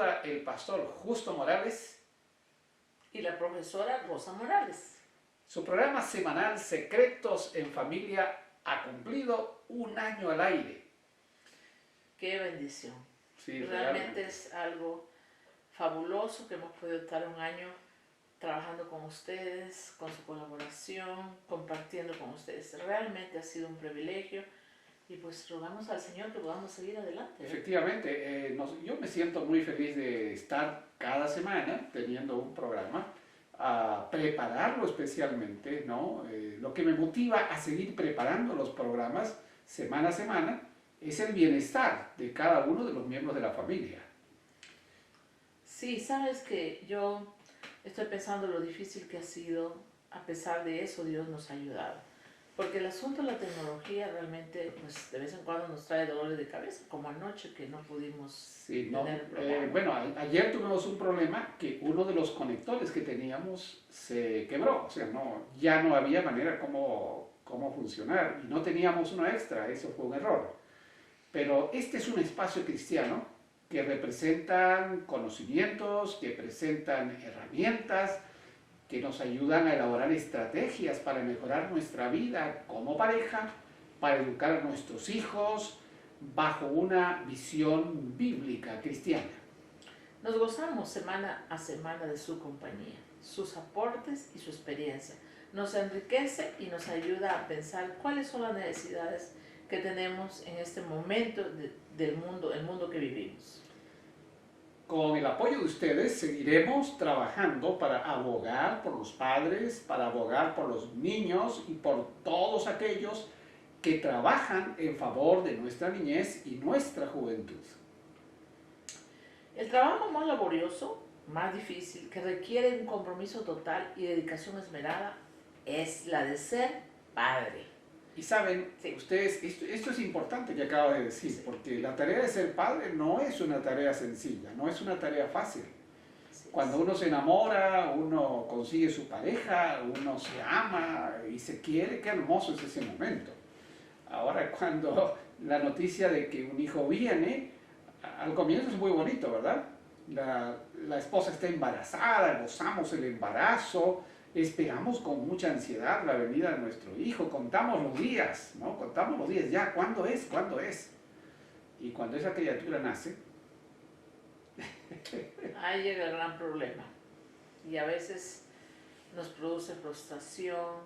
saluda el pastor Justo Morales y la profesora Rosa Morales. Su programa semanal Secretos en Familia ha cumplido un año al aire. ¡Qué bendición! Sí, realmente es algo fabuloso que hemos podido estar un año trabajando con ustedes, con su colaboración, compartiendo con ustedes. Realmente ha sido un privilegio y pues rogamos al Señor que podamos seguir adelante. Efectivamente, yo me siento muy feliz de estar cada semana teniendo un programa, a prepararlo especialmente, ¿no? Lo que me motiva a seguir preparando los programas semana a semana es el bienestar de cada uno de los miembros de la familia. Sí, sabes que yo estoy pensando lo difícil que ha sido. A pesar de eso, Dios nos ha ayudado. Porque el asunto de la tecnología realmente, pues, de vez en cuando nos trae dolores de cabeza, como anoche que no pudimos tener el programa. Bueno, ayer tuvimos un problema que uno de los conectores que teníamos se quebró. O sea, ya no había manera cómo funcionar y no teníamos uno extra. Eso fue un error. Pero este es un espacio cristiano que representan conocimientos, que presentan herramientas, que nos ayudan a elaborar estrategias para mejorar nuestra vida como pareja, para educar a nuestros hijos bajo una visión bíblica cristiana. Nos gozamos semana a semana de su compañía, sus aportes y su experiencia. Nos enriquece y nos ayuda a pensar cuáles son las necesidades que tenemos en este momento del mundo, el mundo que vivimos. Con el apoyo de ustedes seguiremos trabajando para abogar por los padres, para abogar por los niños y por todos aquellos que trabajan en favor de nuestra niñez y nuestra juventud. El trabajo más laborioso, más difícil, que requiere un compromiso total y dedicación esmerada, es la de ser padre. Y saben, sí, ustedes, esto es importante que acabo de decir, sí, porque la tarea de ser padre no es una tarea sencilla, no es una tarea fácil. Sí, cuando uno se enamora, uno consigue su pareja, uno se ama y se quiere, qué hermoso es ese momento. Ahora, cuando la noticia de que un hijo viene, al comienzo es muy bonito, ¿verdad? La esposa está embarazada, gozamos el embarazo, esperamos con mucha ansiedad la venida de nuestro hijo, contamos los días, ¿no? Contamos los días, ya, ¿cuándo es? ¿Cuándo es? Y cuando esa criatura nace... Ahí llega el gran problema. Y a veces nos produce frustración,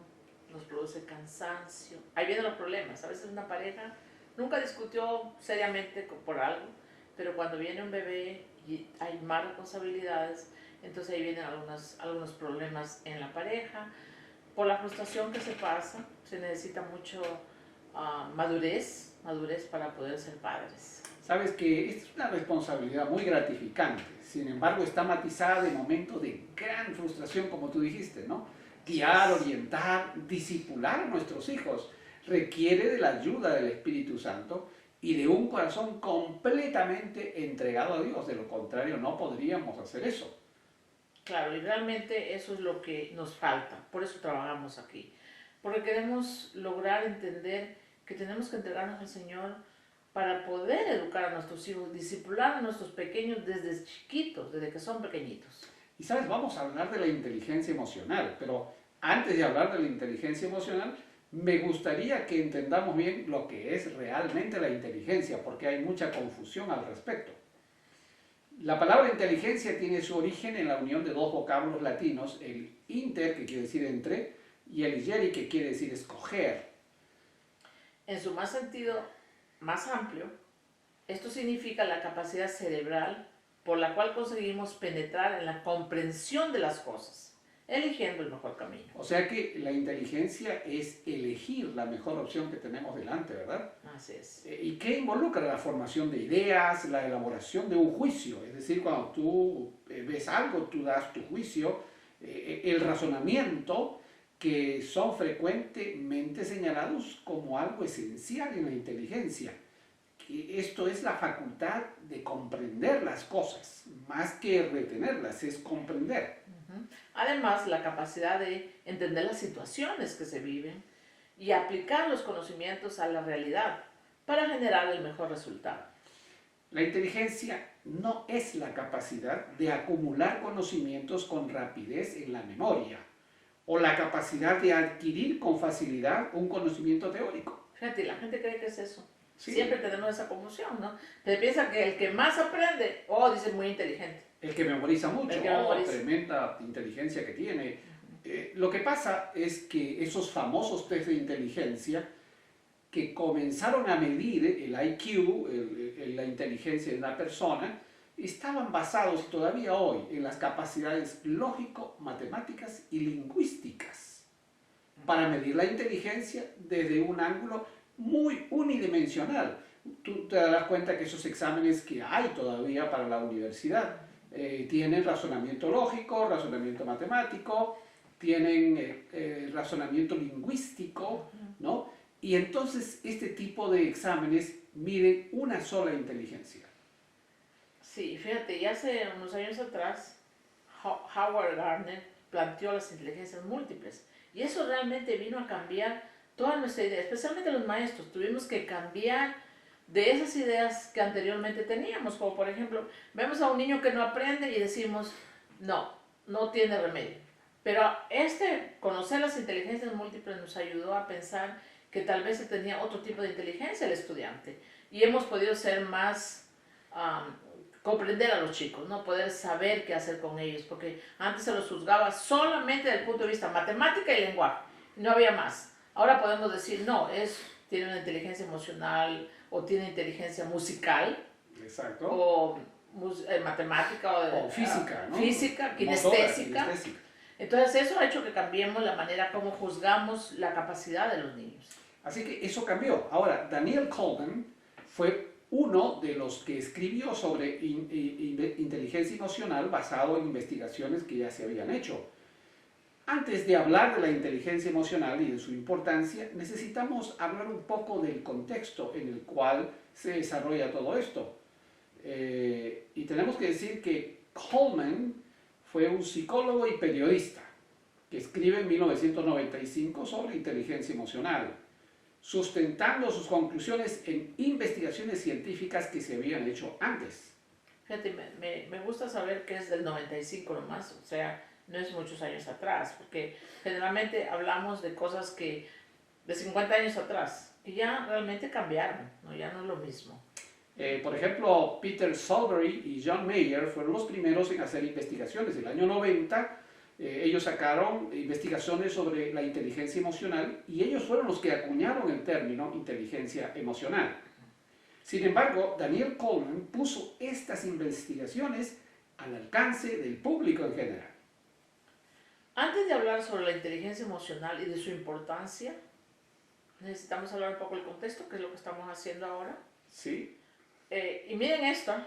nos produce cansancio. Ahí vienen los problemas. A veces una pareja nunca discutió seriamente por algo, pero cuando viene un bebé y hay más responsabilidades, entonces ahí vienen algunos problemas en la pareja. Por la frustración que se pasa, se necesita mucho madurez para poder ser padres. Sabes que esta es una responsabilidad muy gratificante, sin embargo está matizada de momentos de gran frustración, como tú dijiste, ¿no? Guiar, orientar, discipular a nuestros hijos requiere de la ayuda del Espíritu Santo y de un corazón completamente entregado a Dios. De lo contrario, no podríamos hacer eso. Claro, y realmente eso es lo que nos falta. Por eso trabajamos aquí. Porque queremos lograr entender que tenemos que entregarnos al Señor para poder educar a nuestros hijos, discipular a nuestros pequeños desde chiquitos, desde que son pequeñitos. Y sabes, vamos a hablar de la inteligencia emocional, pero antes de hablar de la inteligencia emocional, me gustaría que entendamos bien lo que es realmente la inteligencia, porque hay mucha confusión al respecto. La palabra inteligencia tiene su origen en la unión de dos vocablos latinos, el inter, que quiere decir entre, y el igere, que quiere decir escoger. En su más sentido más amplio, esto significa la capacidad cerebral por la cual conseguimos penetrar en la comprensión de las cosas, eligiendo el mejor camino. O sea que la inteligencia es elegir la mejor opción que tenemos delante, ¿verdad? Así es. ¿Y qué involucra? La formación de ideas, la elaboración de un juicio. Es decir, cuando tú ves algo, tú das tu juicio, el razonamiento, que son frecuentemente señalados como algo esencial en la inteligencia. Esto es la facultad de comprender las cosas, más que retenerlas, es comprender. Además, la capacidad de entender las situaciones que se viven y aplicar los conocimientos a la realidad para generar el mejor resultado. La inteligencia no es la capacidad de acumular conocimientos con rapidez en la memoria o la capacidad de adquirir con facilidad un conocimiento teórico. Fíjate, la gente cree que es eso. Sí. Siempre tenemos esa confusión, ¿no? Te piensa que el que más aprende, dice muy inteligente. El que memoriza mucho, El que memoriza. tremenda inteligencia que tiene. Lo que pasa es que esos famosos test de inteligencia que comenzaron a medir el IQ, la inteligencia de una persona, estaban basados todavía hoy en las capacidades lógico-matemáticas y lingüísticas para medir la inteligencia desde un ángulo muy unidimensional. Tú te darás cuenta que esos exámenes que hay todavía para la universidad tienen razonamiento lógico, razonamiento matemático, tienen razonamiento lingüístico, ¿no? Y entonces este tipo de exámenes miden una sola inteligencia. Sí, fíjate, ya hace unos años atrás, Howard Gardner planteó las inteligencias múltiples. Y eso realmente vino a cambiar toda nuestra idea, especialmente los maestros. Tuvimos que cambiar de esas ideas que anteriormente teníamos, como por ejemplo, vemos a un niño que no aprende y decimos, no tiene remedio. Pero conocer las inteligencias múltiples nos ayudó a pensar que tal vez se tenía otro tipo de inteligencia el estudiante. Y hemos podido ser más, comprender a los chicos, ¿no? Poder saber qué hacer con ellos, porque antes se los juzgaba solamente desde el punto de vista matemática y lenguaje, no había más. Ahora podemos decir, no, tiene una inteligencia emocional, o tiene inteligencia musical, exacto, o matemática, o física, ¿no? Física, kinestésica. Entonces eso ha hecho que cambiemos la manera como juzgamos la capacidad de los niños. Así que eso cambió. Ahora, Daniel Goleman fue uno de los que escribió sobre inteligencia emocional basado en investigaciones que ya se habían hecho. Antes de hablar de la inteligencia emocional y de su importancia, necesitamos hablar un poco del contexto en el cual se desarrolla todo esto. Y tenemos que decir que Goleman fue un psicólogo y periodista que escribe en 1995 sobre inteligencia emocional, sustentando sus conclusiones en investigaciones científicas que se habían hecho antes. Fíjate, me gusta saber que es del 95 nomás, o sea, no es muchos años atrás, porque generalmente hablamos de cosas que de 50 años atrás, que ya realmente cambiaron, ¿no? Ya no es lo mismo. Por ejemplo, Peter Solberg y John Mayer fueron los primeros en hacer investigaciones. En el año 90, ellos sacaron investigaciones sobre la inteligencia emocional y ellos fueron los que acuñaron el término inteligencia emocional. Sin embargo, Daniel Goleman puso estas investigaciones al alcance del público en general. Antes de hablar sobre la inteligencia emocional y de su importancia, necesitamos hablar un poco del contexto, que es lo que estamos haciendo ahora. Sí. Y miren esta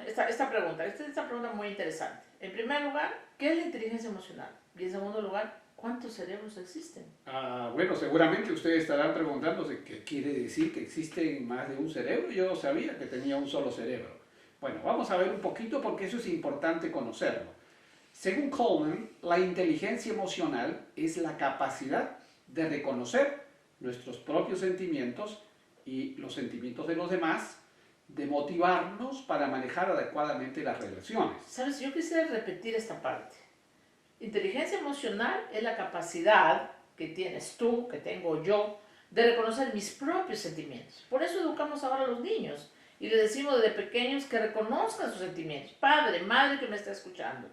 pregunta. Esta es una pregunta muy interesante. En primer lugar, ¿qué es la inteligencia emocional? Y en segundo lugar, ¿cuántos cerebros existen? Bueno, seguramente ustedes estarán preguntándose qué quiere decir que existen más de un cerebro. Yo sabía que tenía un solo cerebro. Bueno, vamos a ver un poquito porque eso es importante conocerlo. Según Goleman, la inteligencia emocional es la capacidad de reconocer nuestros propios sentimientos y los sentimientos de los demás, de motivarnos para manejar adecuadamente las relaciones. ¿Sabes? Yo quisiera repetir esta parte. Inteligencia emocional es la capacidad que tienes tú, que tengo yo, de reconocer mis propios sentimientos. Por eso educamos ahora a los niños y les decimos desde pequeños que reconozcan sus sentimientos. Padre, madre que me está escuchando,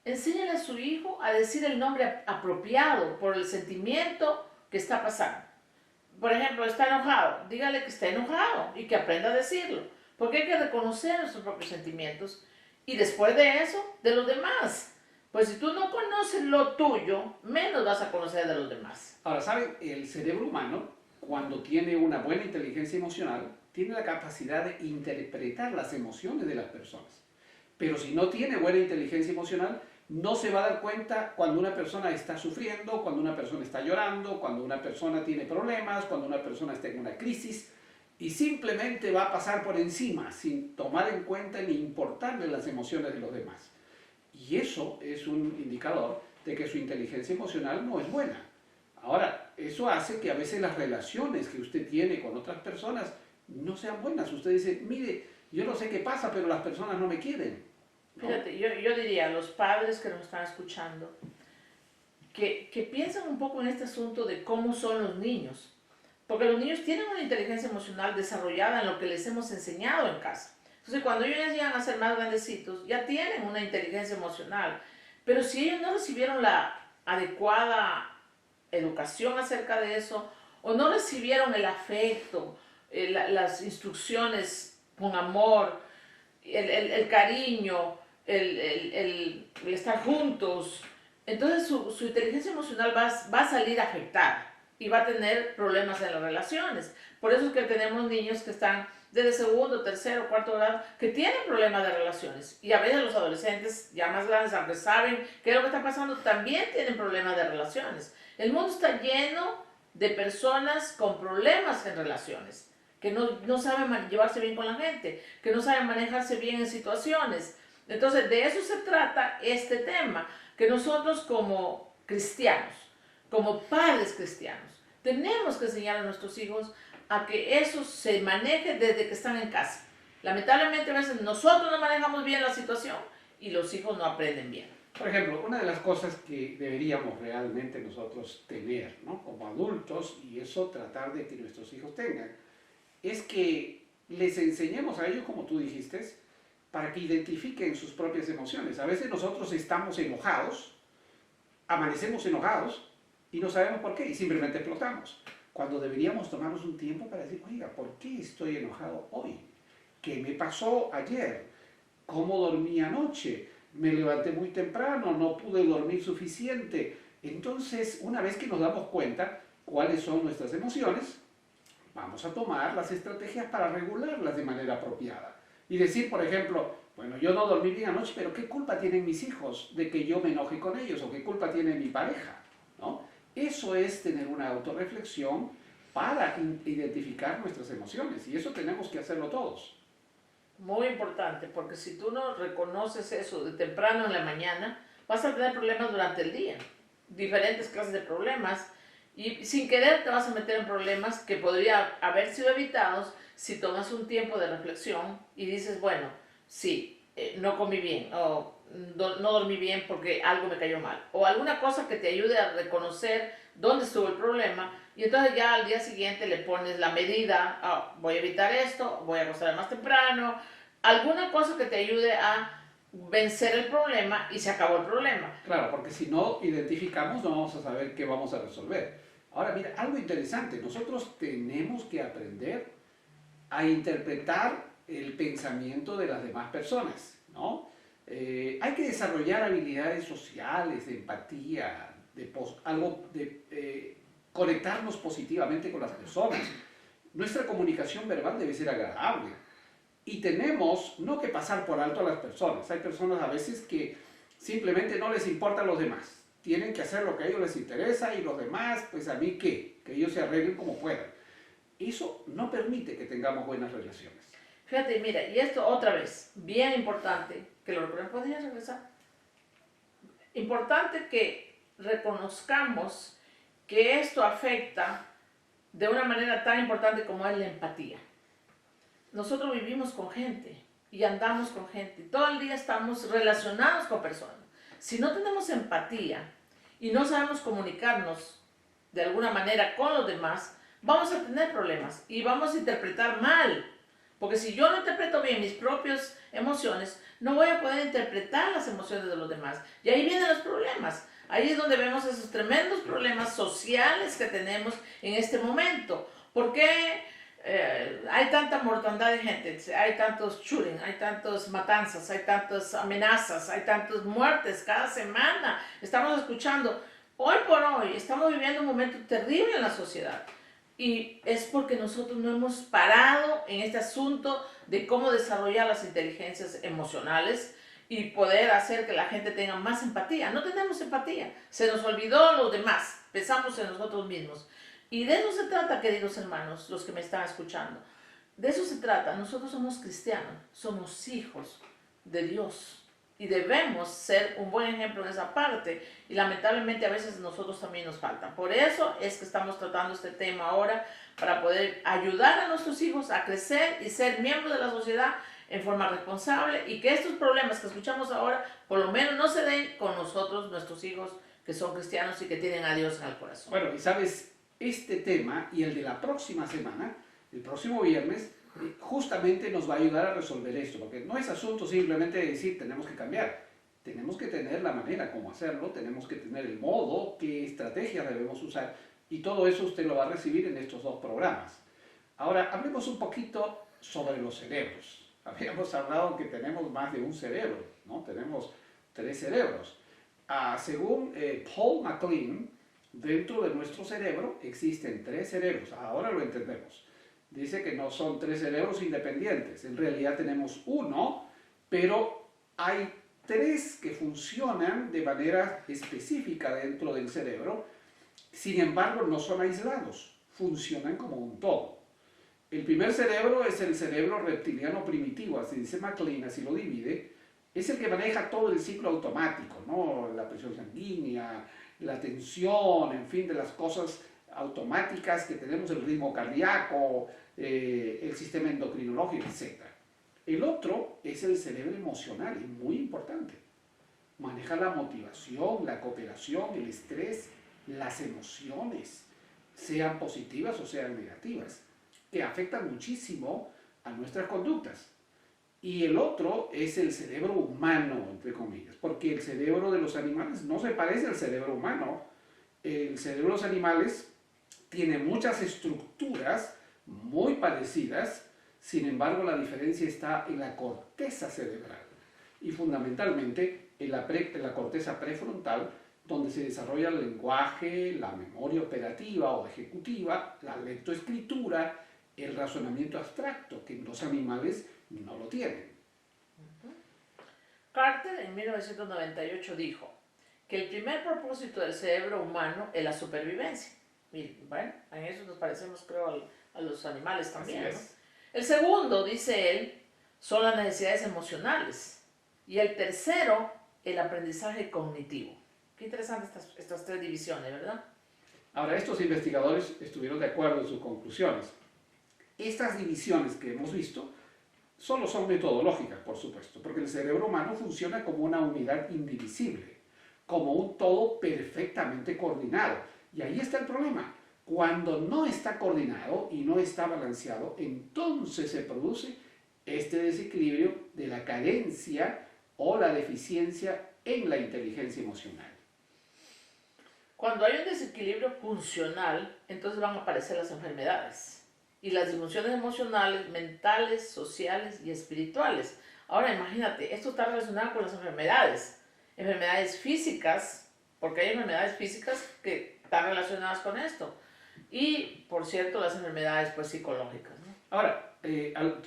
enséñale a su hijo a decir el nombre apropiado por el sentimiento que está pasando. Por ejemplo, está enojado, dígale que está enojado y que aprenda a decirlo. Porque hay que reconocer nuestros propios sentimientos y después de eso, de los demás. Pues si tú no conoces lo tuyo, menos vas a conocer de los demás. Ahora, ¿saben? El cerebro humano, cuando tiene una buena inteligencia emocional, tiene la capacidad de interpretar las emociones de las personas. Pero si no tiene buena inteligencia emocional, no se va a dar cuenta cuando una persona está sufriendo, cuando una persona está llorando, cuando una persona tiene problemas, cuando una persona está en una crisis, y simplemente va a pasar por encima sin tomar en cuenta ni importarle las emociones de los demás. Y eso es un indicador de que su inteligencia emocional no es buena. Ahora, eso hace que a veces las relaciones que usted tiene con otras personas no sean buenas. Usted dice, mire, Yo no sé qué pasa, pero las personas no me quieren, ¿no? Fíjate, yo diría a los padres que nos están escuchando que piensen un poco en este asunto de cómo son los niños. Porque los niños tienen una inteligencia emocional desarrollada en lo que les hemos enseñado en casa. Entonces, cuando ellos ya llegan a ser más grandecitos, ya tienen una inteligencia emocional. Pero si ellos no recibieron la adecuada educación acerca de eso, o no recibieron el afecto, las instrucciones con amor, el cariño, el estar juntos, entonces su inteligencia emocional va a salir afectada y va a tener problemas en las relaciones. Por eso es que tenemos niños que están desde segundo, tercero, cuarto grado, que tienen problemas de relaciones. Y a veces los adolescentes ya más grandes, aunque saben qué es lo que está pasando, también tienen problemas de relaciones. El mundo está lleno de personas con problemas en relaciones, que no saben llevarse bien con la gente, que no saben manejarse bien en situaciones. Entonces, de eso se trata este tema, que nosotros como cristianos, como padres cristianos, tenemos que enseñar a nuestros hijos a que eso se maneje desde que están en casa. Lamentablemente a veces nosotros no manejamos bien la situación y los hijos no aprenden bien. Por ejemplo, una de las cosas que deberíamos realmente nosotros tener, ¿no?, como adultos, y eso tratar de que nuestros hijos tengan, es que les enseñemos a ellos, como tú dijiste, para que identifiquen sus propias emociones. A veces nosotros estamos enojados, amanecemos enojados y no sabemos por qué y simplemente explotamos. Cuando deberíamos tomarnos un tiempo para decir, oiga, ¿por qué estoy enojado hoy? ¿Qué me pasó ayer? ¿Cómo dormí anoche? Me levanté muy temprano, no pude dormir suficiente. Entonces, una vez que nos damos cuenta cuáles son nuestras emociones, vamos a tomar las estrategias para regularlas de manera apropiada. Y decir, por ejemplo, bueno, yo no dormí bien anoche, pero ¿qué culpa tienen mis hijos de que yo me enoje con ellos? ¿O qué culpa tiene mi pareja? ¿No? Eso es tener una autorreflexión para identificar nuestras emociones. Y eso tenemos que hacerlo todos. Muy importante, porque si tú no reconoces eso de temprano en la mañana, vas a tener problemas durante el día. Diferentes clases de problemas. Y sin querer te vas a meter en problemas que podrían haber sido evitados si tomas un tiempo de reflexión y dices, bueno, sí, no comí bien, o no dormí bien porque algo me cayó mal, o alguna cosa que te ayude a reconocer dónde estuvo el problema, y entonces ya al día siguiente le pones la medida, voy a evitar esto, voy a acostarme más temprano, alguna cosa que te ayude a vencer el problema y se acabó el problema. Claro, porque si no identificamos no vamos a saber qué vamos a resolver. Ahora mira, algo interesante, nosotros tenemos que aprender a interpretar el pensamiento de las demás personas, ¿no? Hay que desarrollar habilidades sociales, de empatía, de conectarnos positivamente con las personas. Nuestra comunicación verbal debe ser agradable y tenemos no que pasar por alto a las personas. Hay personas a veces que simplemente no les importan los demás. Tienen que hacer lo que a ellos les interesa y los demás, pues a mí qué, que ellos se arreglen como puedan. Eso no permite que tengamos buenas relaciones. Fíjate, mira, y esto otra vez, bien importante, que lo recuerden, ¿podrías regresar? Importante que reconozcamos que esto afecta de una manera tan importante como es la empatía. Nosotros vivimos con gente y andamos con gente, todo el día estamos relacionados con personas. Si no tenemos empatía y no sabemos comunicarnos de alguna manera con los demás, vamos a tener problemas y vamos a interpretar mal. Porque si yo no interpreto bien mis propias emociones, no voy a poder interpretar las emociones de los demás. Y ahí vienen los problemas. Ahí es donde vemos esos tremendos problemas sociales que tenemos en este momento. ¿Por qué hay tanta mortandad de gente? Hay tantos shootings, hay tantas matanzas, hay tantas amenazas, hay tantas muertes cada semana. Estamos escuchando, hoy por hoy, estamos viviendo un momento terrible en la sociedad. Y es porque nosotros no hemos parado en este asunto de cómo desarrollar las inteligencias emocionales y poder hacer que la gente tenga más empatía. No tenemos empatía, se nos olvidó los demás, pensamos en nosotros mismos. Y de eso se trata, queridos hermanos, los que me están escuchando. De eso se trata, nosotros somos cristianos, somos hijos de Dios. Y debemos ser un buen ejemplo en esa parte. Y lamentablemente a veces nosotros también nos falta. Por eso es que estamos tratando este tema ahora, para poder ayudar a nuestros hijos a crecer y ser miembros de la sociedad en forma responsable y que estos problemas que escuchamos ahora por lo menos no se den con nosotros, nuestros hijos que son cristianos y que tienen a Dios en el corazón. Bueno, y sabes, este tema y el de la próxima semana, el próximo viernes, justamente nos va a ayudar a resolver esto, porque no es asunto simplemente de decir tenemos que cambiar, tenemos que tener la manera como hacerlo, tenemos que tener el modo, qué estrategias debemos usar, y todo eso usted lo va a recibir en estos dos programas. Ahora, hablemos un poquito sobre los cerebros. Habíamos hablado que tenemos más de un cerebro, ¿no? Tenemos 3 cerebros. Según Paul MacLean, dentro de nuestro cerebro existen 3 cerebros. Ahora lo entendemos. Dice que no son 3 cerebros independientes. En realidad tenemos uno, pero hay 3 que funcionan de manera específica dentro del cerebro. Sin embargo, no son aislados. Funcionan como un todo. El primer cerebro es el cerebro reptiliano primitivo, así dice MacLean, así lo divide. Es el que maneja todo el ciclo automático, ¿no? La presión sanguínea, la tensión, en fin, de las cosas automáticas que tenemos, el ritmo cardíaco, el sistema endocrinológico, etc. El otro es el cerebro emocional, y muy importante. Maneja la motivación, la cooperación, el estrés, las emociones, sean positivas o sean negativas, que afectan muchísimo a nuestras conductas. Y el otro es el cerebro humano, entre comillas, porque el cerebro de los animales no se parece al cerebro humano. El cerebro de los animales tiene muchas estructuras muy parecidas, sin embargo la diferencia está en la corteza cerebral y fundamentalmente en la corteza prefrontal, donde se desarrolla el lenguaje, la memoria operativa o ejecutiva, la lectoescritura, el razonamiento abstracto, que los animales no lo tienen. Carter en 1998 dijo que el primer propósito del cerebro humano es la supervivencia. Miren, bueno, en eso nos parecemos, creo, a los animales también, ¿no? El segundo, dice él, son las necesidades emocionales. Y el tercero, el aprendizaje cognitivo. Qué interesante estas 3 divisiones, ¿verdad? Ahora, estos investigadores estuvieron de acuerdo en sus conclusiones. Estas divisiones que hemos visto solo son metodológicas, por supuesto, porque el cerebro humano funciona como una unidad indivisible, como un todo perfectamente coordinado. Y ahí está el problema. Cuando no está coordinado y no está balanceado, entonces se produce este desequilibrio de la carencia o la deficiencia en la inteligencia emocional. Cuando hay un desequilibrio funcional, entonces van a aparecer las enfermedades y las disfunciones emocionales, mentales, sociales y espirituales. Ahora imagínate, esto está relacionado con las enfermedades físicas, porque hay enfermedades físicas que están relacionadas con esto. Y, por cierto, las enfermedades pues, psicológicas, ¿no? Ahora,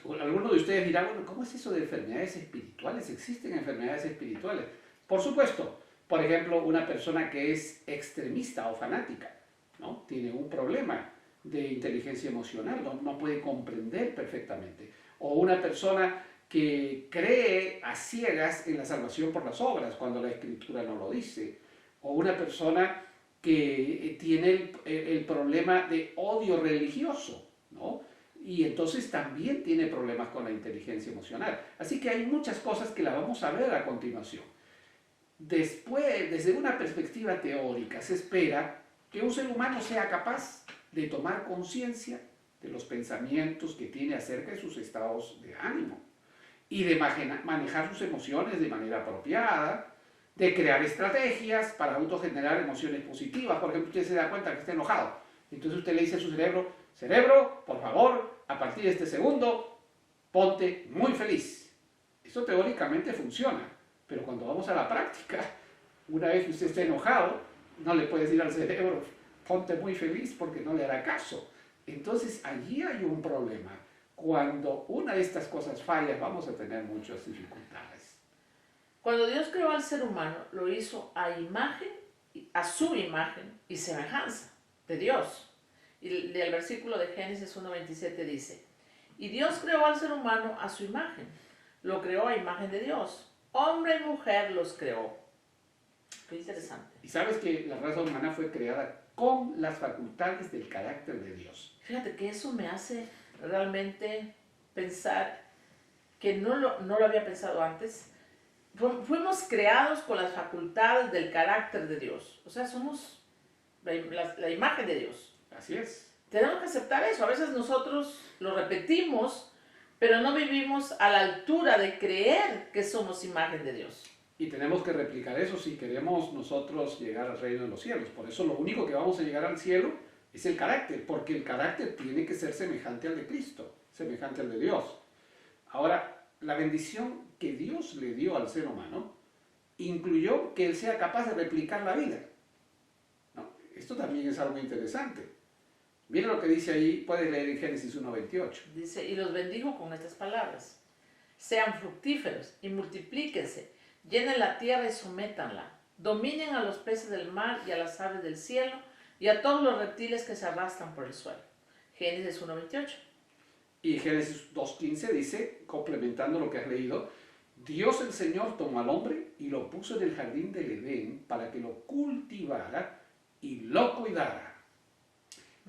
algunos de ustedes dirán, bueno, ¿cómo es eso de enfermedades espirituales? ¿Existen enfermedades espirituales? Por supuesto. Por ejemplo, una persona que es extremista o fanática, ¿no? Tiene un problema de inteligencia emocional, no puede comprender perfectamente. O una persona que cree a ciegas en la salvación por las obras, cuando la Escritura no lo dice. O una persona que tiene el problema de odio religioso, ¿no? Y entonces también tiene problemas con la inteligencia emocional. Así que hay muchas cosas que las vamos a ver a continuación. Después, desde una perspectiva teórica, se espera que un ser humano sea capaz de tomar conciencia de los pensamientos que tiene acerca de sus estados de ánimo y de manejar sus emociones de manera apropiada, de crear estrategias para autogenerar emociones positivas. Por ejemplo, usted se da cuenta que está enojado. Entonces usted le dice a su cerebro, cerebro, por favor, a partir de este segundo, ponte muy feliz. Eso teóricamente funciona, pero cuando vamos a la práctica, una vez que usted esté enojado, no le puede decir al cerebro, ponte muy feliz porque no le hará caso. Entonces allí hay un problema. Cuando una de estas cosas falla, vamos a tener muchas dificultades. Cuando Dios creó al ser humano, lo hizo a su imagen y semejanza de Dios. Y el versículo de Génesis 1:27 dice, y Dios creó al ser humano a su imagen, lo creó a imagen de Dios, hombre y mujer los creó. Qué interesante. Y sabes que la raza humana fue creada con las facultades del carácter de Dios. Fíjate que eso me hace realmente pensar que no lo había pensado antes. Fuimos creados con las facultades del carácter de Dios. O sea, somos la imagen de Dios. Así es. Tenemos que aceptar eso. A veces nosotros lo repetimos, pero no vivimos a la altura de creer que somos imagen de Dios. Y tenemos que replicar eso si queremos nosotros llegar al reino de los cielos. Por eso lo único que vamos a llegar al cielo es el carácter, porque el carácter tiene que ser semejante al de Cristo, semejante al de Dios. Ahora, la bendición que Dios le dio al ser humano incluyó que él sea capaz de replicar la vida. ¿No? Esto también es algo interesante. Mira lo que dice ahí, puedes leer en Génesis 1:28. Dice, y los bendijo con estas palabras: sean fructíferos y multiplíquense, llenen la tierra y sométanla, dominen a los peces del mar y a las aves del cielo y a todos los reptiles que se arrastran por el suelo. Génesis 1:28. Y Génesis 2:15 dice, complementando lo que has leído, Dios el Señor tomó al hombre y lo puso en el jardín del Edén para que lo cultivara y lo cuidara.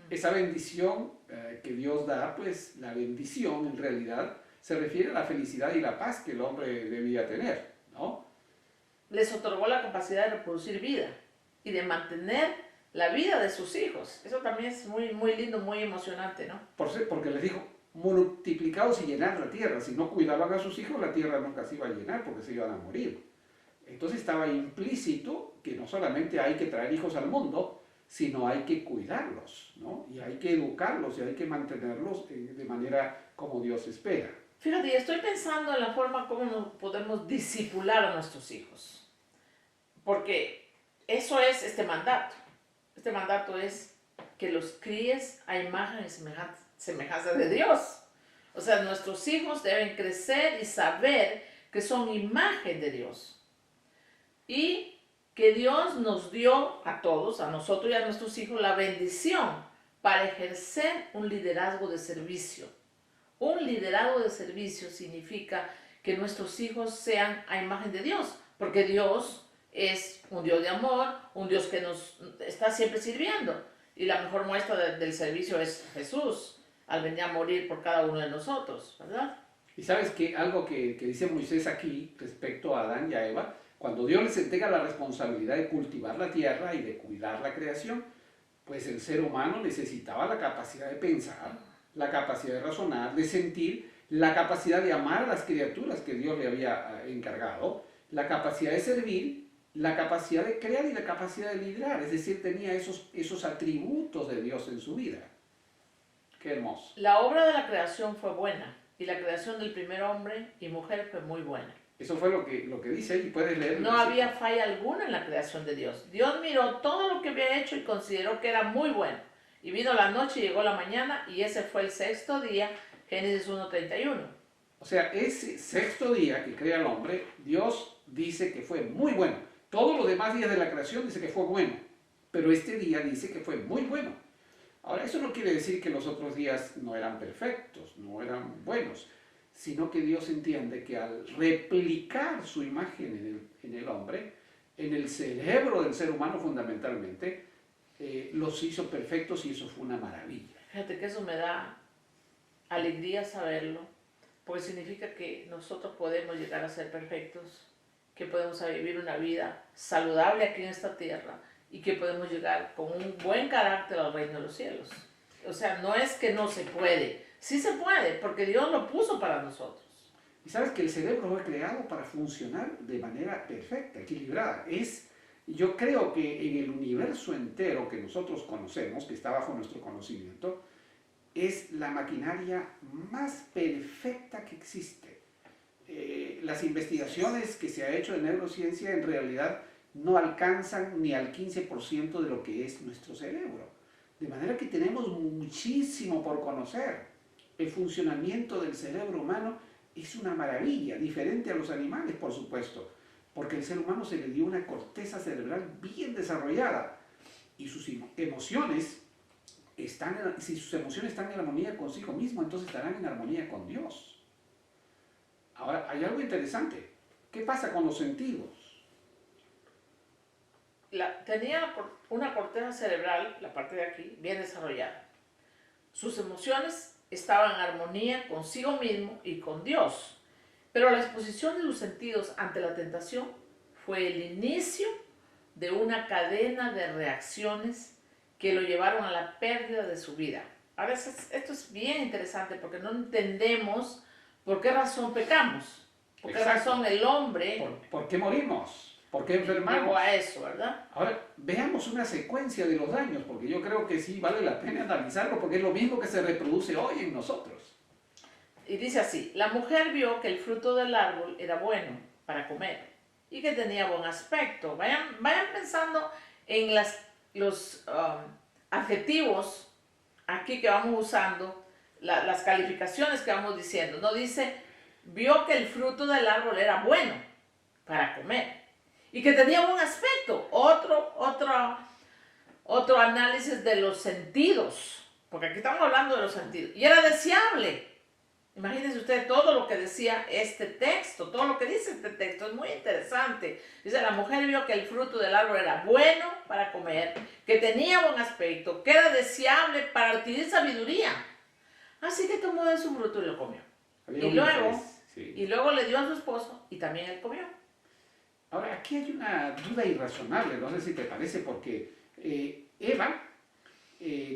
Esa bendición que Dios da, pues la bendición en realidad se refiere a la felicidad y la paz que el hombre debía tener, ¿no? Les otorgó la capacidad de reproducir vida y de mantener la vida de sus hijos. Eso también es muy, muy lindo, muy emocionante, ¿no? Porque les dijo, multiplicados y llenad la tierra. Si no cuidaban a sus hijos, la tierra nunca se iba a llenar porque se iban a morir. Entonces estaba implícito que no solamente hay que traer hijos al mundo, sino hay que cuidarlos, ¿no? Y hay que educarlos y hay que mantenerlos de manera como Dios espera. Fíjate, estoy pensando en la forma como nos podemos discipular a nuestros hijos. Porque eso es este mandato. Este mandato es que los críes a imagen y semejanza de Dios. O sea, nuestros hijos deben crecer y saber que son imagen de Dios. Y que Dios nos dio a todos, a nosotros y a nuestros hijos, la bendición para ejercer un liderazgo de servicio. Un liderazgo de servicio significa que nuestros hijos sean a imagen de Dios, porque Dios es un Dios de amor, un Dios que nos está siempre sirviendo. Y la mejor muestra del servicio es Jesús, al venir a morir por cada uno de nosotros, ¿verdad? Y sabes que algo que dice Moisés aquí respecto a Adán y a Eva, cuando Dios les entrega la responsabilidad de cultivar la tierra y de cuidar la creación, pues el ser humano necesitaba la capacidad de pensar, la capacidad de razonar, de sentir, la capacidad de amar a las criaturas que Dios le había encargado, la capacidad de servir, la capacidad de crear y la capacidad de liderar. Es decir, tenía esos atributos de Dios en su vida. Qué hermoso. La obra de la creación fue buena y la creación del primer hombre y mujer fue muy buena. Eso fue lo que dice ahí, puedes leer. No había falla alguna en la creación de Dios. Dios miró todo lo que había hecho y consideró que era muy bueno. Y vino la noche y llegó la mañana y ese fue el sexto día, Génesis 1:31. O sea, ese sexto día que crea el hombre, Dios dice que fue muy bueno. Todos los demás días de la creación dice que fue bueno, pero este día dice que fue muy bueno. Ahora, eso no quiere decir que los otros días no eran perfectos, no eran buenos, sino que Dios entiende que al replicar su imagen en el hombre, en el cerebro del ser humano fundamentalmente, los hizo perfectos y eso fue una maravilla. Fíjate que eso me da alegría saberlo, porque significa que nosotros podemos llegar a ser perfectos, que podemos vivir una vida saludable aquí en esta tierra y que podemos llegar con un buen carácter al reino de los cielos. O sea, no es que no se puede, sí se puede, porque Dios lo puso para nosotros. Y sabes que el cerebro fue creado para funcionar de manera perfecta, equilibrada. Yo creo que en el universo entero que nosotros conocemos, que está bajo nuestro conocimiento, es la maquinaria más perfecta que existe. Las investigaciones que se ha hecho de neurociencia en realidad no alcanzan ni al 15% de lo que es nuestro cerebro. De manera que tenemos muchísimo por conocer. El funcionamiento del cerebro humano es una maravilla, diferente a los animales, por supuesto, porque al ser humano se le dio una corteza cerebral bien desarrollada y sus emociones si sus emociones están en armonía consigo mismo, entonces estarán en armonía con Dios. Ahora, hay algo interesante. ¿Qué pasa con los sentidos? Tenía una corteza cerebral, la parte de aquí, bien desarrollada. Sus emociones estaban en armonía consigo mismo y con Dios. Pero la exposición de sus sentidos ante la tentación fue el inicio de una cadena de reacciones que lo llevaron a la pérdida de su vida. A veces esto es bien interesante porque no entendemos por qué razón pecamos, por qué Exacto. razón el hombre ¿Por qué morimos? ¿Por qué llegó enfermamos? a eso, ¿verdad? Ahora, veamos una secuencia de los daños, porque yo creo que sí vale la pena analizarlo, porque es lo mismo que se reproduce hoy en nosotros. Y dice así, la mujer vio que el fruto del árbol era bueno para comer y que tenía buen aspecto. Vayan pensando en los adjetivos aquí que vamos usando, las calificaciones que vamos diciendo. No dice, vio que el fruto del árbol era bueno para comer y que tenía buen aspecto. Otro análisis de los sentidos, porque aquí estamos hablando de los sentidos. Y era deseable. Imagínense usted todo lo que decía este texto, todo lo que dice este texto, es muy interesante. Dice, la mujer vio que el fruto del árbol era bueno para comer, que tenía buen aspecto, que era deseable para adquirir sabiduría. Así que tomó de su fruto y lo comió. Había Y un luego, interés, sí. y luego le dio a su esposo y también él comió. Ahora, aquí hay una duda irrazonable, no sé si te parece, porque Eva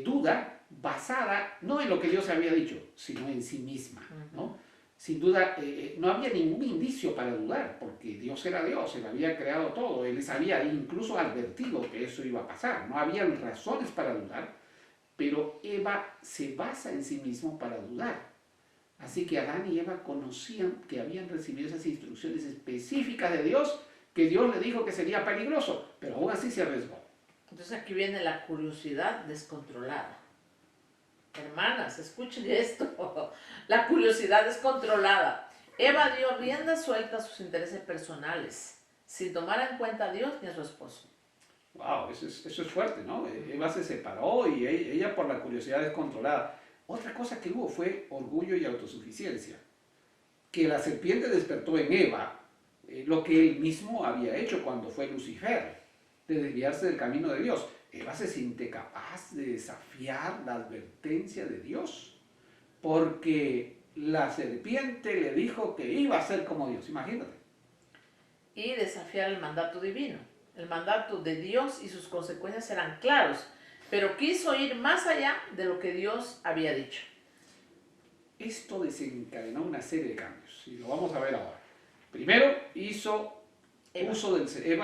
duda basada no en lo que Dios había dicho, sino en sí misma, ¿no? Sin duda, no había ningún indicio para dudar, porque Dios era Dios, Él había creado todo, Él les había incluso advertido que eso iba a pasar, no habían razones para dudar, pero Eva se basa en sí mismo para dudar. Así que Adán y Eva conocían que habían recibido esas instrucciones específicas de Dios, que Dios le dijo que sería peligroso, pero aún así se arriesgó. Entonces aquí viene la curiosidad descontrolada. Hermanas, escuchen esto. La curiosidad descontrolada. Eva dio rienda suelta a sus intereses personales, sin tomar en cuenta a Dios ni a su esposo. Wow, eso es fuerte, ¿no? Eva se separó y ella por la curiosidad descontrolada. Otra cosa que hubo fue orgullo y autosuficiencia. Que la serpiente despertó en Eva lo que él mismo había hecho cuando fue Lucifer, de desviarse del camino de Dios. Eva se siente capaz de desafiar la advertencia de Dios, porque la serpiente le dijo que iba a ser como Dios, imagínate. Y desafiar el mandato divino. El mandato de Dios y sus consecuencias eran claros, pero quiso ir más allá de lo que Dios había dicho. Esto desencadenó una serie de cambios, y lo vamos a ver ahora. Primero, Eva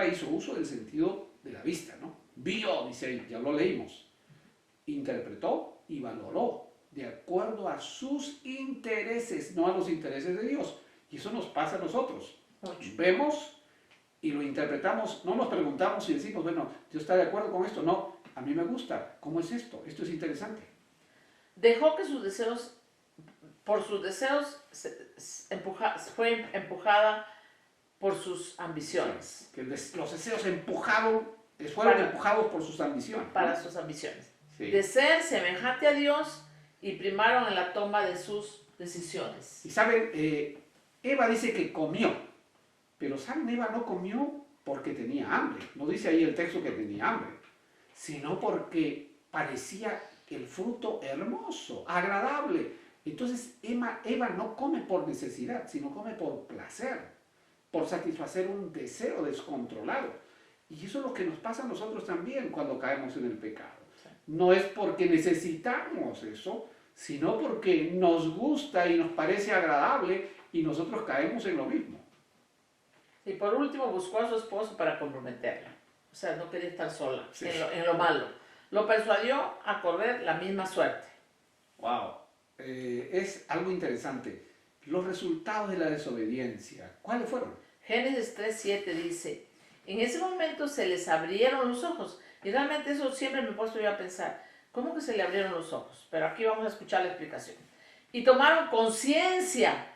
hizo uso del sentido de la vista, ¿no? Vio, dice ahí, ya lo leímos. Interpretó y valoró de acuerdo a sus intereses, no a los intereses de Dios. Y eso nos pasa a nosotros. Vemos y lo interpretamos, no nos preguntamos y decimos, bueno, ¿Dios está de acuerdo con esto? No, a mí me gusta. ¿Cómo es esto? Esto es interesante. Dejó que por sus deseos, fue empujada por sus ambiciones. Que los deseos fueron empujados por sus ambiciones. Para sus ambiciones. Sí. De ser semejante a Dios y primaron en la toma de sus decisiones. Y saben, Eva dice que comió, pero saben, Eva no comió porque tenía hambre. No dice ahí el texto que tenía hambre, sino porque parecía el fruto hermoso, agradable. Entonces Eva no come por necesidad, sino come por placer, por satisfacer un deseo descontrolado. Y eso es lo que nos pasa a nosotros también cuando caemos en el pecado. No es porque necesitamos eso, sino porque nos gusta y nos parece agradable y nosotros caemos en lo mismo. Y por último buscó a su esposo para comprometerla. O sea, no quería estar sola, Sí. en lo malo. Lo persuadió a correr la misma suerte. Wow. Es algo interesante. Los resultados de la desobediencia, ¿cuáles fueron? Génesis 3:7 dice, en ese momento se les abrieron los ojos. Y realmente eso siempre me he puesto yo a pensar, ¿cómo que se le abrieron los ojos? Pero aquí vamos a escuchar la explicación. Y tomaron conciencia.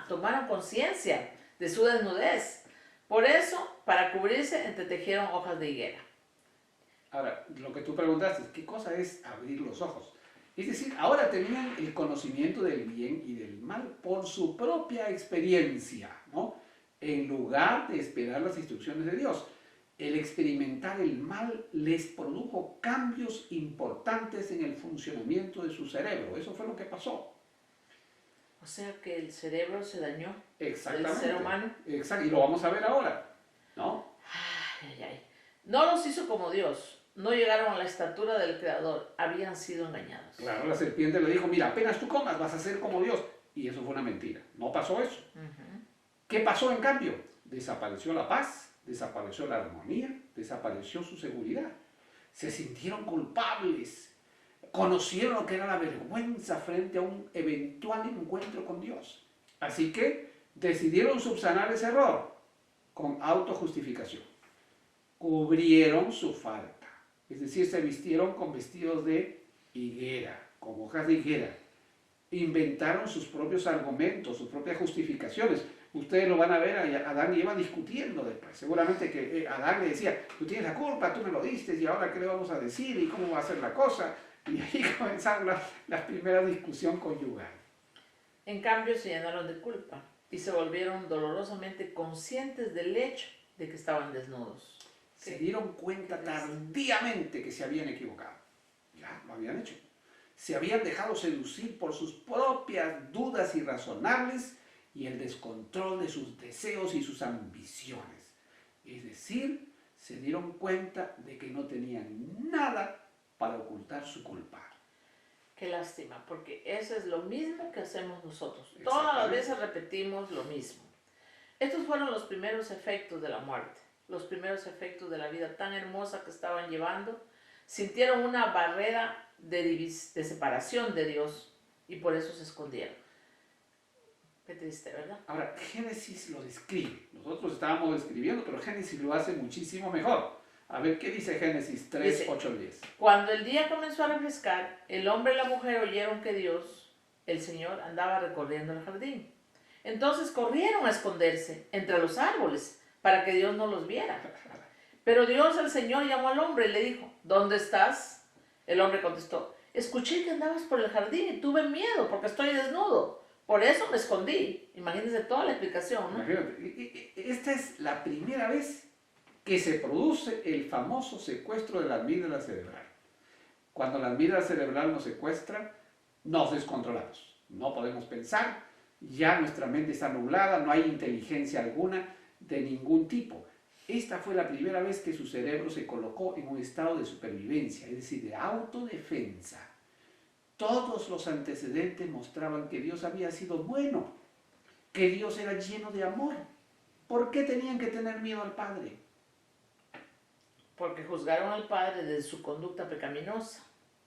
Tomaron conciencia de su desnudez. Por eso, para cubrirse, entretejieron hojas de higuera. Ahora, lo que tú preguntaste, ¿qué cosa es abrir los ojos? Es decir, ahora tenían el conocimiento del bien y del mal por su propia experiencia, ¿no? En lugar de esperar las instrucciones de Dios. El experimentar el mal les produjo cambios importantes en el funcionamiento de su cerebro. Eso fue lo que pasó. O sea que el cerebro se dañó del Exactamente. ser humano. Exacto, y lo vamos a ver ahora, ¿no? Ay, ay, ay. No los hizo como Dios, no llegaron a la estatura del Creador, habían sido engañados. Claro, la serpiente le dijo, mira, apenas tú comas vas a ser como Dios. Y eso fue una mentira, no pasó eso. ¿Qué pasó en cambio? Desapareció la paz, desapareció la armonía, desapareció su seguridad. Se sintieron culpables, conocieron lo que era la vergüenza frente a un eventual encuentro con Dios. Así que decidieron subsanar ese error con autojustificación. Cubrieron su falta, es decir, se vistieron con vestidos de higuera, con hojas de higuera. Inventaron sus propios argumentos, sus propias justificaciones. Ustedes lo van a ver a Adán y Eva discutiendo después. Seguramente que Adán le decía, tú tienes la culpa, tú me lo diste, y ahora qué le vamos a decir, y cómo va a ser la cosa. Y ahí comenzaron las primeras discusiones conyugal. En cambio se llenaron de culpa y se volvieron dolorosamente conscientes del hecho de que estaban desnudos. Se dieron cuenta tardíamente que se habían equivocado. Ya lo habían hecho. Se habían dejado seducir por sus propias dudas irrazonables y el descontrol de sus deseos y sus ambiciones. Es decir, se dieron cuenta de que no tenían nada para ocultar su culpa. Qué lástima, porque eso es lo mismo que hacemos nosotros. Todas las veces repetimos lo mismo. Estos fueron los primeros efectos de la muerte, los primeros efectos de la vida tan hermosa que estaban llevando. Sintieron una barrera de separación de Dios y por eso se escondieron. Qué triste, ¿verdad? Ahora, Génesis lo describe. Nosotros estábamos describiendo, pero Génesis lo hace muchísimo mejor. A ver, ¿qué dice Génesis 3, Dice, 8 al 10? Cuando el día comenzó a refrescar, el hombre y la mujer oyeron que Dios, el Señor, andaba recorriendo el jardín. Entonces corrieron a esconderse entre los árboles para que Dios no los viera. Pero Dios, el Señor, llamó al hombre y le dijo, ¿dónde estás? El hombre contestó, escuché que andabas por el jardín y tuve miedo porque estoy desnudo. Por eso me escondí. Imagínense toda la explicación, ¿no? Imagínate, esta es la primera vez que se produce el famoso secuestro de la amígdala cerebral. Cuando la amígdala cerebral nos secuestra, nos descontrolamos. No podemos pensar, ya nuestra mente está nublada, no hay inteligencia alguna de ningún tipo. Esta fue la primera vez que su cerebro se colocó en un estado de supervivencia, es decir, de autodefensa. Todos los antecedentes mostraban que Dios había sido bueno, que Dios era lleno de amor. ¿Por qué tenían que tener miedo al Padre? Porque juzgaron al Padre de su conducta pecaminosa,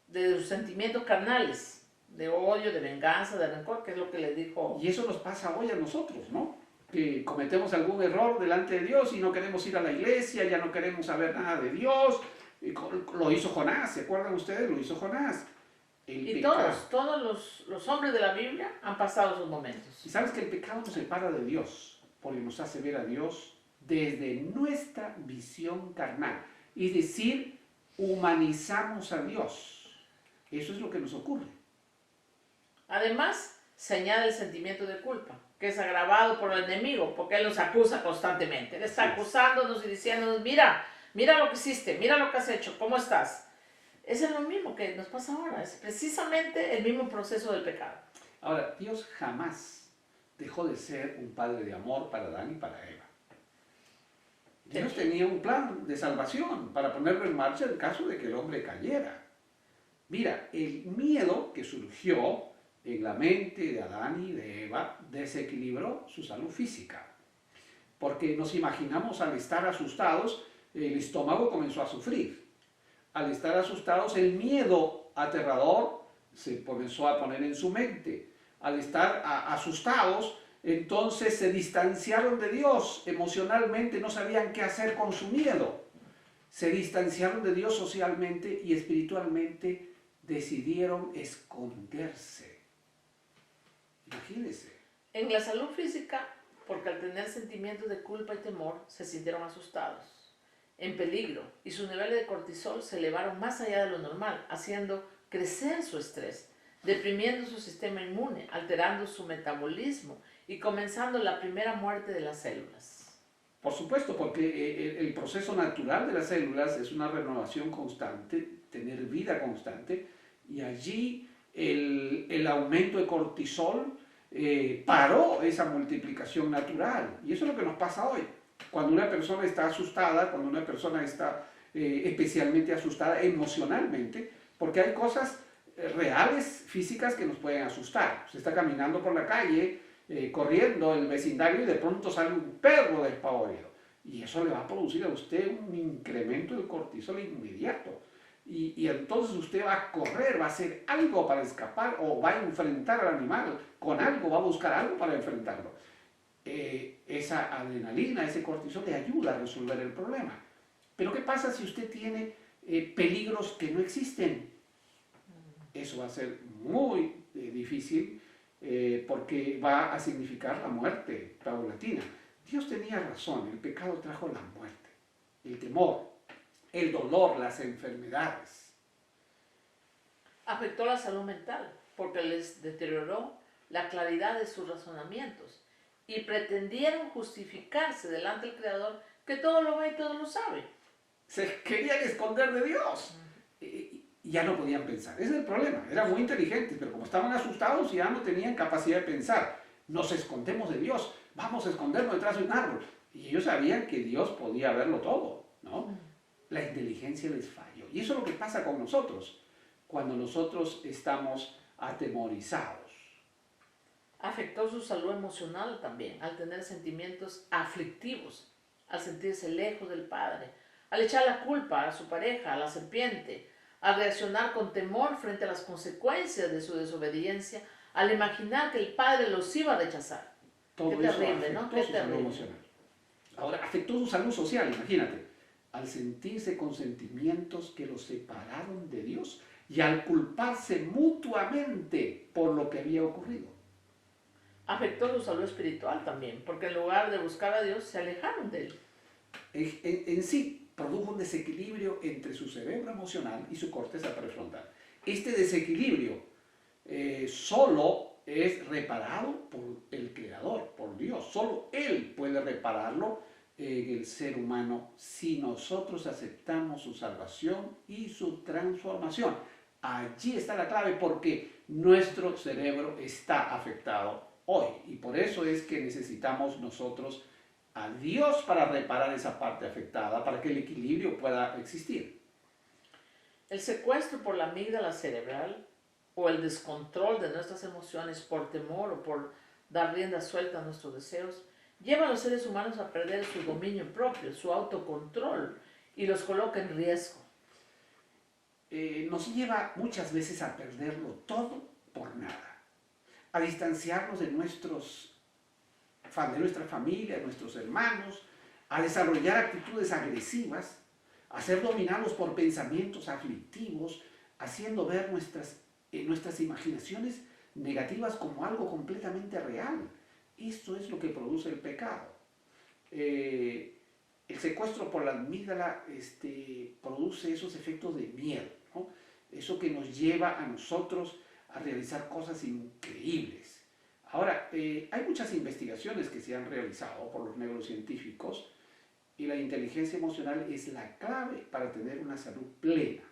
de sus sentimientos carnales, de odio, de venganza, de rencor, que es lo que le dijo. Y eso nos pasa hoy a nosotros, ¿no? Que cometemos algún error delante de Dios y no queremos ir a la iglesia, ya no queremos saber nada de Dios. Lo hizo Jonás, ¿se acuerdan ustedes? Lo hizo Jonás. Y todos los hombres de la Biblia han pasado esos momentos. Y sabes que el pecado nos separa de Dios, porque nos hace ver a Dios desde nuestra visión carnal. Es decir, humanizamos a Dios. Eso es lo que nos ocurre. Además, se añade el sentimiento de culpa, que es agravado por el enemigo, porque él nos acusa constantemente. Él está acusándonos y diciéndonos, mira lo que hiciste, mira lo que has hecho, ¿cómo estás? Es lo mismo que nos pasa ahora, es precisamente el mismo proceso del pecado. Ahora, Dios jamás dejó de ser un padre de amor para Adán y para Eva. Dios tenía un plan de salvación para ponerlo en marcha en caso de que el hombre cayera. Mira, el miedo que surgió en la mente de Adán y de Eva desequilibró su salud física. Porque nos imaginamos al estar asustados, el estómago comenzó a sufrir. Al estar asustados, el miedo aterrador se comenzó a poner en su mente. Al estar asustados, entonces se distanciaron de Dios emocionalmente, no sabían qué hacer con su miedo. Se distanciaron de Dios socialmente y espiritualmente decidieron esconderse. Imagínense. En la salud física, porque al tener sentimientos de culpa y temor, se sintieron asustados, en peligro, y sus niveles de cortisol se elevaron más allá de lo normal, haciendo crecer su estrés, deprimiendo su sistema inmune, alterando su metabolismo y comenzando la primera muerte de las células. Por supuesto, porque el proceso natural de las células es una renovación constante, tener vida constante, y allí el aumento de cortisol paró esa multiplicación natural. Y eso es lo que nos pasa hoy. Cuando una persona está asustada, cuando una persona está especialmente asustada emocionalmente, porque hay cosas reales, físicas, que nos pueden asustar. Se está caminando por la calle, corriendo en el vecindario, y de pronto sale un perro despavorido. Y eso le va a producir a usted un incremento del cortisol inmediato. Y entonces usted va a correr, va a hacer algo para escapar, o va a enfrentar al animal con algo, va a buscar algo para enfrentarlo. Esa adrenalina, ese cortisol le ayuda a resolver el problema. Pero ¿qué pasa si usted tiene peligros que no existen? Eso va a ser muy difícil, porque va a significar la muerte paulatina. Dios tenía razón, el pecado trajo la muerte, el temor, el dolor, las enfermedades. Afectó la salud mental porque les deterioró la claridad de sus razonamientos y pretendieron justificarse delante del Creador, que todo lo ve y todo lo sabe. Se querían esconder de Dios. Y ya no podían pensar. Ese es el problema. Eran muy inteligentes, pero como estaban asustados, ya no tenían capacidad de pensar. Nos escondemos de Dios. Vamos a escondernos detrás de un árbol. Y ellos sabían que Dios podía verlo todo, ¿no? La inteligencia les falló. Y eso es lo que pasa con nosotros, cuando nosotros estamos atemorizados. Afectó su salud emocional también, al tener sentimientos aflictivos, al sentirse lejos del Padre, al echar la culpa a su pareja, a la serpiente, al reaccionar con temor frente a las consecuencias de su desobediencia, al imaginar que el Padre los iba a rechazar. Todo Qué eso terrible, ¿no? afectó Qué su salud terrible. emocional. Ahora, afectó su salud social, imagínate. Al sentirse con sentimientos que los separaron de Dios y al culparse mutuamente por lo que había ocurrido. Afectó su salud espiritual también, porque en lugar de buscar a Dios, se alejaron de Él. En sí, produjo un desequilibrio entre su cerebro emocional y su corteza prefrontal. Este desequilibrio solo es reparado por el Creador, por Dios. Solo Él puede repararlo en el ser humano si nosotros aceptamos su salvación y su transformación. Allí está la clave, porque nuestro cerebro está afectado hoy, y por eso es que necesitamos nosotros a Dios para reparar esa parte afectada, para que el equilibrio pueda existir. El secuestro por la amígdala cerebral o el descontrol de nuestras emociones por temor o por dar rienda suelta a nuestros deseos lleva a los seres humanos a perder su dominio propio, su autocontrol, y los coloca en riesgo. Nos lleva muchas veces a perderlo todo por nada, a distanciarnos de nuestra familia, de nuestros hermanos, a desarrollar actitudes agresivas, a ser dominados por pensamientos aflictivos, haciendo ver nuestras imaginaciones negativas como algo completamente real. Esto es lo que produce el pecado. El secuestro por la amígdala produce esos efectos de miedo, ¿no? Eso que nos lleva a nosotros a realizar cosas increíbles. Ahora, hay muchas investigaciones que se han realizado por los neurocientíficos, y la inteligencia emocional es la clave para tener una salud plena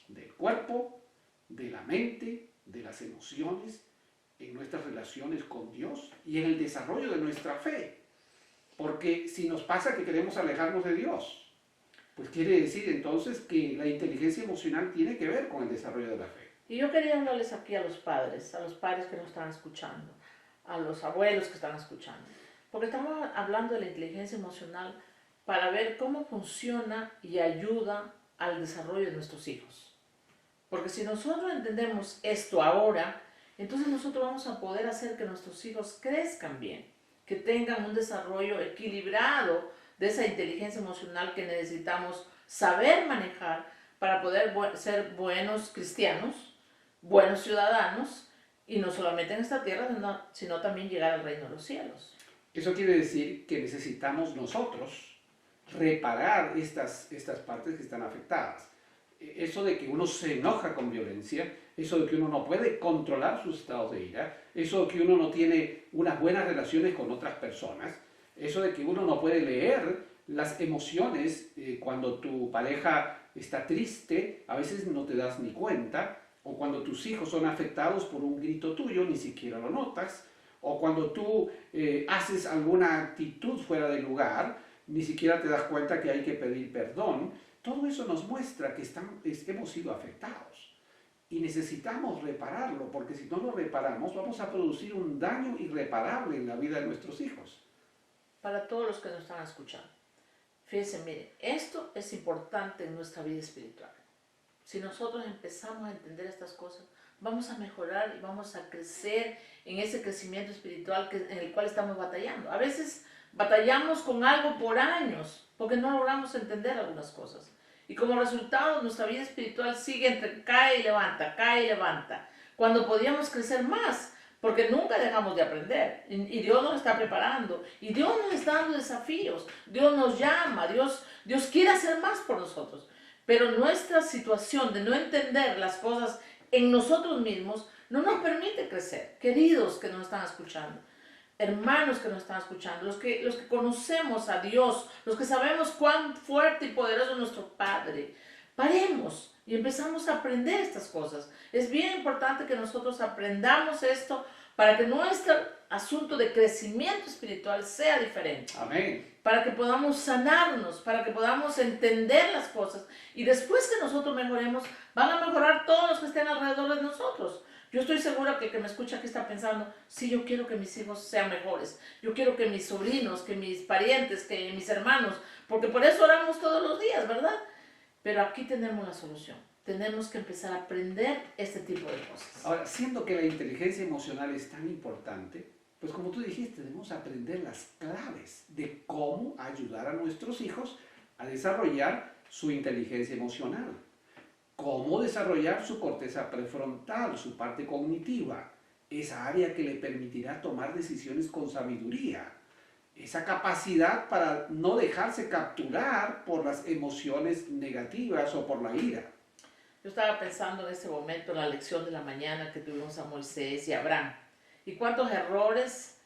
del cuerpo, de la mente, de las emociones, en nuestras relaciones con Dios y en el desarrollo de nuestra fe. Porque si nos pasa que queremos alejarnos de Dios, pues quiere decir entonces que la inteligencia emocional tiene que ver con el desarrollo de la fe. Y yo quería hablarles aquí a los padres que nos están escuchando, a los abuelos que están escuchando, porque estamos hablando de la inteligencia emocional para ver cómo funciona y ayuda al desarrollo de nuestros hijos. Porque si nosotros entendemos esto ahora, entonces nosotros vamos a poder hacer que nuestros hijos crezcan bien, que tengan un desarrollo equilibrado de esa inteligencia emocional que necesitamos saber manejar para poder ser buenos cristianos, buenos ciudadanos, y no solamente en esta tierra, sino también llegar al reino de los cielos. Eso quiere decir que necesitamos nosotros reparar estas partes que están afectadas. Eso de que uno se enoja con violencia, eso de que uno no puede controlar sus estados de ira, eso de que uno no tiene unas buenas relaciones con otras personas, eso de que uno no puede leer las emociones cuando tu pareja está triste, a veces no te das ni cuenta, o cuando tus hijos son afectados por un grito tuyo, ni siquiera lo notas, O cuando tú haces alguna actitud fuera de lugar, ni siquiera te das cuenta que hay que pedir perdón. Todo eso nos muestra que hemos sido afectados. Y necesitamos repararlo, porque si no lo reparamos, vamos a producir un daño irreparable en la vida de nuestros hijos. Para todos los que nos están escuchando, fíjense, miren, esto es importante en nuestra vida espiritual. Si nosotros empezamos a entender estas cosas, vamos a mejorar y vamos a crecer en ese crecimiento espiritual en el cual estamos batallando. A veces batallamos con algo por años, porque no logramos entender algunas cosas. Y como resultado, nuestra vida espiritual sigue entre cae y levanta, cuando podíamos crecer más, porque nunca dejamos de aprender. Y Dios nos está preparando, y Dios nos está dando desafíos, Dios nos llama, Dios quiere hacer más por nosotros. Pero nuestra situación de no entender las cosas en nosotros mismos no nos permite crecer. Queridos que nos están escuchando, hermanos que nos están escuchando, los que conocemos a Dios, los que sabemos cuán fuerte y poderoso es nuestro Padre, paremos y empezamos a aprender estas cosas. Es bien importante que nosotros aprendamos esto para que nuestro asunto de crecimiento espiritual sea diferente. Amén. Para que podamos sanarnos, para que podamos entender las cosas. Y después que nosotros mejoremos, van a mejorar todos los que estén alrededor de nosotros. Yo estoy segura que el que me escucha aquí está pensando, sí, yo quiero que mis hijos sean mejores. Yo quiero que mis sobrinos, que mis parientes, que mis hermanos, porque por eso oramos todos los días, ¿verdad? Pero aquí tenemos la solución. Tenemos que empezar a aprender este tipo de cosas. Ahora, siendo que la inteligencia emocional es tan importante, pues como tú dijiste, debemos aprender las claves de cómo ayudar a nuestros hijos a desarrollar su inteligencia emocional. Cómo desarrollar su corteza prefrontal, su parte cognitiva, esa área que le permitirá tomar decisiones con sabiduría, esa capacidad para no dejarse capturar por las emociones negativas o por la ira. Yo estaba pensando en ese momento en la lección de la mañana que tuvimos a Moisés y a Abraham. Y cuántos errores,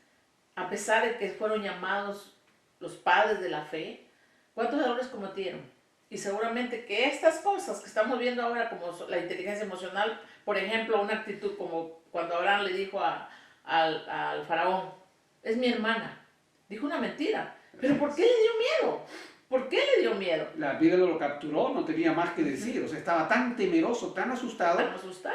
a pesar de que fueron llamados los padres de la fe, cuántos errores cometieron. Y seguramente que estas cosas que estamos viendo ahora, como la inteligencia emocional, por ejemplo, una actitud como cuando Abraham le dijo al faraón, es mi hermana, dijo una mentira. ¿Pero por qué le dio miedo? ¿Por qué le dio miedo? La Biblia lo capturó, no tenía más que decir. O sea, estaba tan temeroso, tan asustado,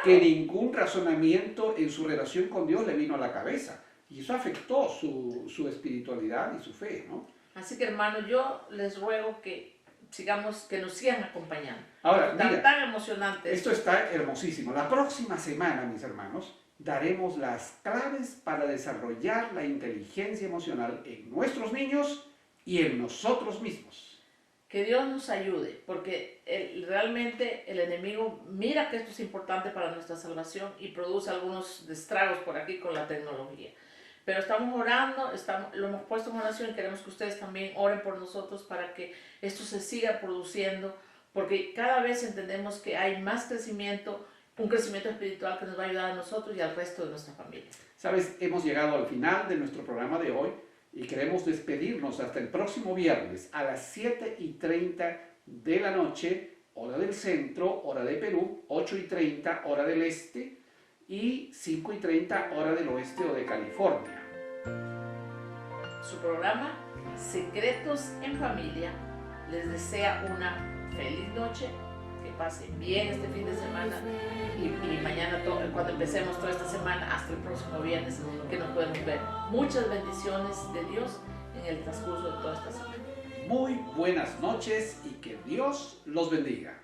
que ningún razonamiento en su relación con Dios le vino a la cabeza. Y eso afectó su espiritualidad y su fe, ¿no? Así que, hermano, yo les ruego que nos sigan acompañando. Ahora, mira, tan emocionante. Esto está hermosísimo. La próxima semana, mis hermanos, daremos las claves para desarrollar la inteligencia emocional en nuestros niños y en nosotros mismos. Que Dios nos ayude, porque realmente el enemigo mira que esto es importante para nuestra salvación y produce algunos estragos por aquí con la tecnología. Pero estamos orando, lo hemos puesto en oración y queremos que ustedes también oren por nosotros para que esto se siga produciendo, porque cada vez entendemos que hay más crecimiento, un crecimiento espiritual que nos va a ayudar a nosotros y al resto de nuestra familia. Sabes, hemos llegado al final de nuestro programa de hoy y queremos despedirnos hasta el próximo viernes a las 7:30 de la noche, hora del centro, hora de Perú, 8:30 hora del este y 5:30 hora del oeste o de California. Su programa Secretos en Familia les desea una feliz noche, que pasen bien este fin de semana y mañana cuando empecemos toda esta semana hasta el próximo viernes que nos podemos ver. Muchas bendiciones de Dios en el transcurso de toda esta semana. Muy buenas noches y que Dios los bendiga.